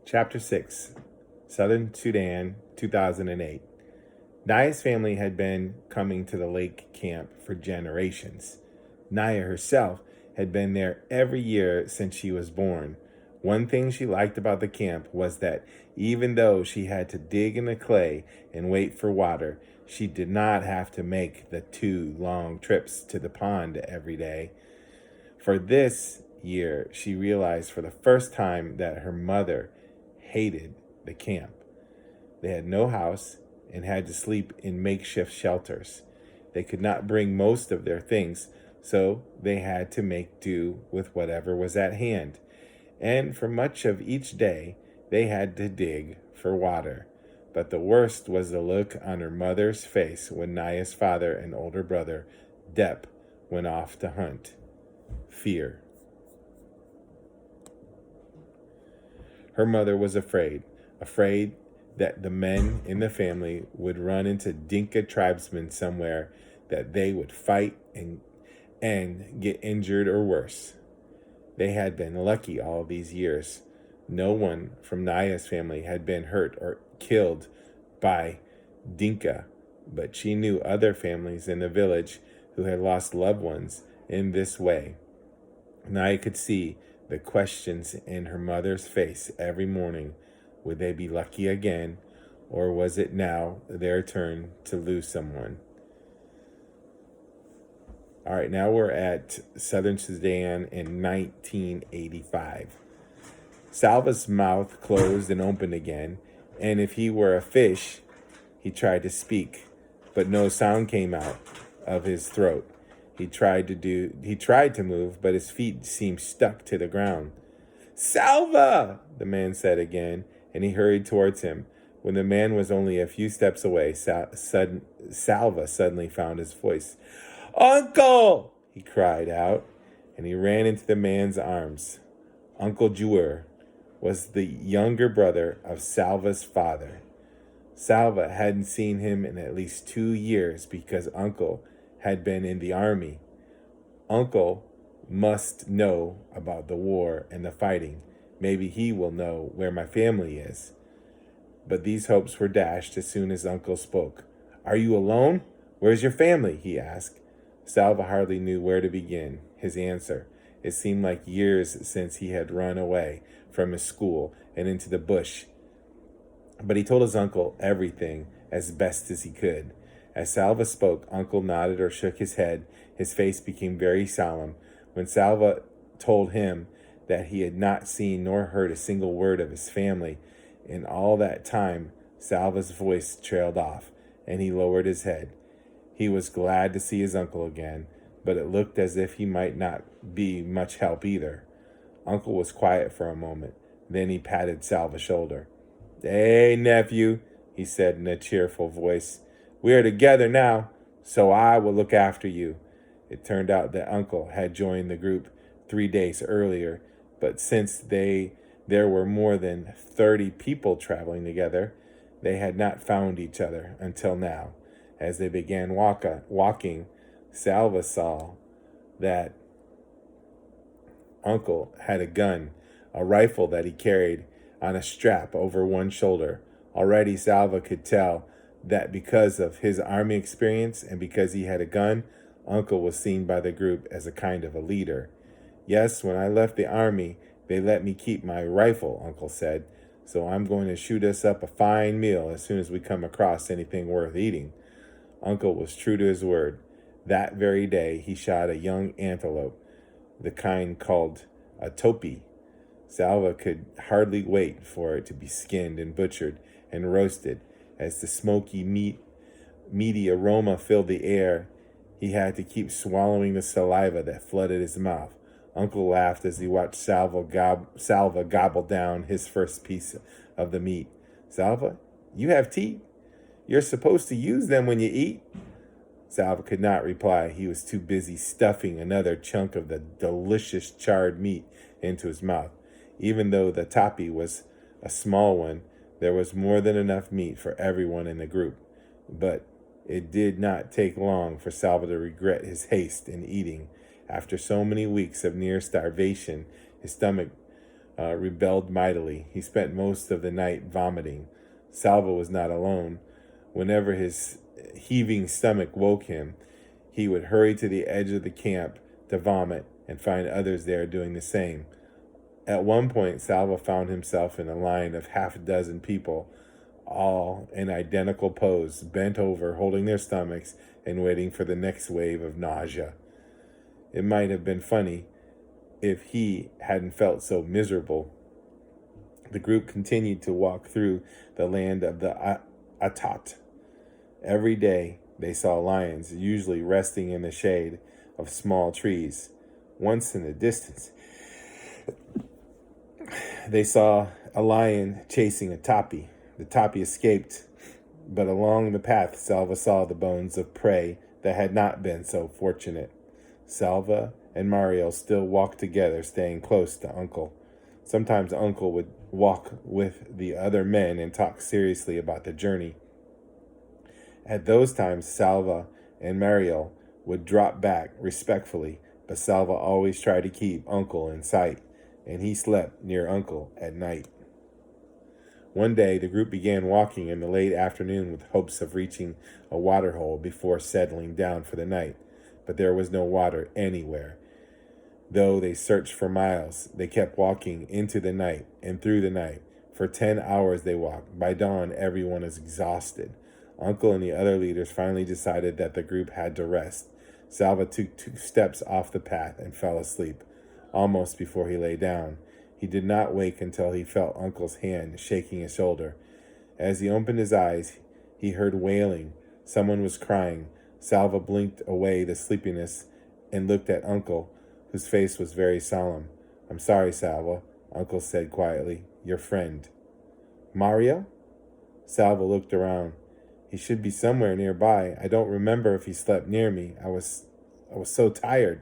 Chapter 6, Southern Sudan, 2008. Naya's family had been coming to the lake camp for generations. Naya herself had been there every year since she was born. One thing she liked about the camp was that even though she had to dig in the clay and wait for water, she did not have to make the 2 long trips to the pond every day. For this year, she realized for the first time that her mother hated the camp. They had no house and had to sleep in makeshift shelters. They could not bring most of their things, so they had to make do with whatever was at hand. And for much of each day, they had to dig for water. But the worst was the look on her mother's face when Naya's father and older brother, Depp, went off to hunt. Fear. Her mother was afraid that the men in the family would run into Dinka tribesmen somewhere, that they would fight and get injured or worse. They had been lucky all these years. No one from Naya's family had been hurt or killed by Dinka, but she knew other families in the village who had lost loved ones in this way. Naya could see the questions in her mother's face every morning. Would they be lucky again, or was it now their turn to lose someone? All right, now we're at Southern Sudan in 1985. Salva's mouth closed and opened again, and if he were a fish, he tried to speak, but no sound came out of his throat. He tried to move, but his feet seemed stuck to the ground. "Salva!" the man said again, and he hurried towards him. When the man was only a few steps away, Salva suddenly found his voice. "Uncle!" he cried out, and he ran into the man's arms. Uncle Juer was the younger brother of Salva's father. Salva hadn't seen him in at least 2 years because Uncle had been in the army. Uncle must know about the war and the fighting. Maybe he will know where my family is. But these hopes were dashed as soon as Uncle spoke. "Are you alone? Where's your family?" he asked. Salva hardly knew where to begin his answer. It seemed like years since he had run away from his school and into the bush. But he told his uncle everything as best as he could. As Salva spoke, Uncle nodded or shook his head. His face became very solemn. When Salva told him that he had not seen nor heard a single word of his family in all that time, Salva's voice trailed off, and he lowered his head. He was glad to see his uncle again, but it looked as if he might not be much help either. Uncle was quiet for a moment. Then he patted Salva's shoulder. "Hey, nephew," he said in a cheerful voice. "We are together now, so I will look after you." It turned out that Uncle had joined the group 3 days earlier, but since there were more than 30 people traveling together, they had not found each other until now. As they began walking, Salva saw that Uncle had a gun, a rifle that he carried on a strap over one shoulder. Already Salva could tell that because of his army experience and because he had a gun, Uncle was seen by the group as a kind of a leader. "Yes, when I left the army, they let me keep my rifle," Uncle said, "so I'm going to shoot us up a fine meal as soon as we come across anything worth eating." Uncle was true to his word. That very day, he shot a young antelope, the kind called a topi. Salva could hardly wait for it to be skinned and butchered and roasted. As the smoky meaty aroma filled the air, he had to keep swallowing the saliva that flooded his mouth. Uncle laughed as he watched Salva gobble down his first piece of the meat. "Salva, you have teeth? You're supposed to use them when you eat." Salva could not reply. He was too busy stuffing another chunk of the delicious charred meat into his mouth. Even though the topi was a small one, there was more than enough meat for everyone in the group. But it did not take long for Salva to regret his haste in eating. After so many weeks of near starvation, his stomach rebelled mightily. He spent most of the night vomiting. Salva was not alone. Whenever his heaving stomach woke him, he would hurry to the edge of the camp to vomit and find others there doing the same. At one point, Salva found himself in a line of half a dozen people, all in identical pose, bent over, holding their stomachs and waiting for the next wave of nausea. It might have been funny if he hadn't felt so miserable. The group continued to walk through the land of the Atat. Every day they saw lions, usually resting in the shade of small trees. Once in the distance, they saw a lion chasing a topi. The topi escaped, but along the path, Salva saw the bones of prey that had not been so fortunate. Salva and Mario still walked together, staying close to Uncle. Sometimes Uncle would walk with the other men and talk seriously about the journey. At those times, Salva and Mario would drop back respectfully, but Salva always tried to keep Uncle in sight, and he slept near Uncle at night. One day, the group began walking in the late afternoon with hopes of reaching a waterhole before settling down for the night, but there was no water anywhere. Though they searched for miles, they kept walking into the night and through the night. For 10 hours they walked. By dawn, everyone was exhausted. Uncle and the other leaders finally decided that the group had to rest. Salva took 2 steps off the path and fell asleep, almost before he lay down. He did not wake until he felt Uncle's hand shaking his shoulder. As he opened his eyes, he heard wailing. Someone was crying. Salva blinked away the sleepiness and looked at Uncle, whose face was very solemn. "I'm sorry, Salva," Uncle said quietly. "Your friend." "Mario?" Salva looked around. "He should be somewhere nearby. I don't remember if he slept near me. I was so tired."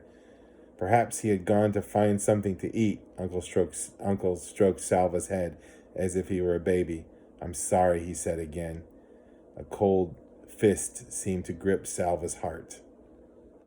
"Perhaps he had gone to find something to eat." Uncle stroked Salva's head as if he were a baby. "I'm sorry," he said again. A cold fist seemed to grip Salva's heart.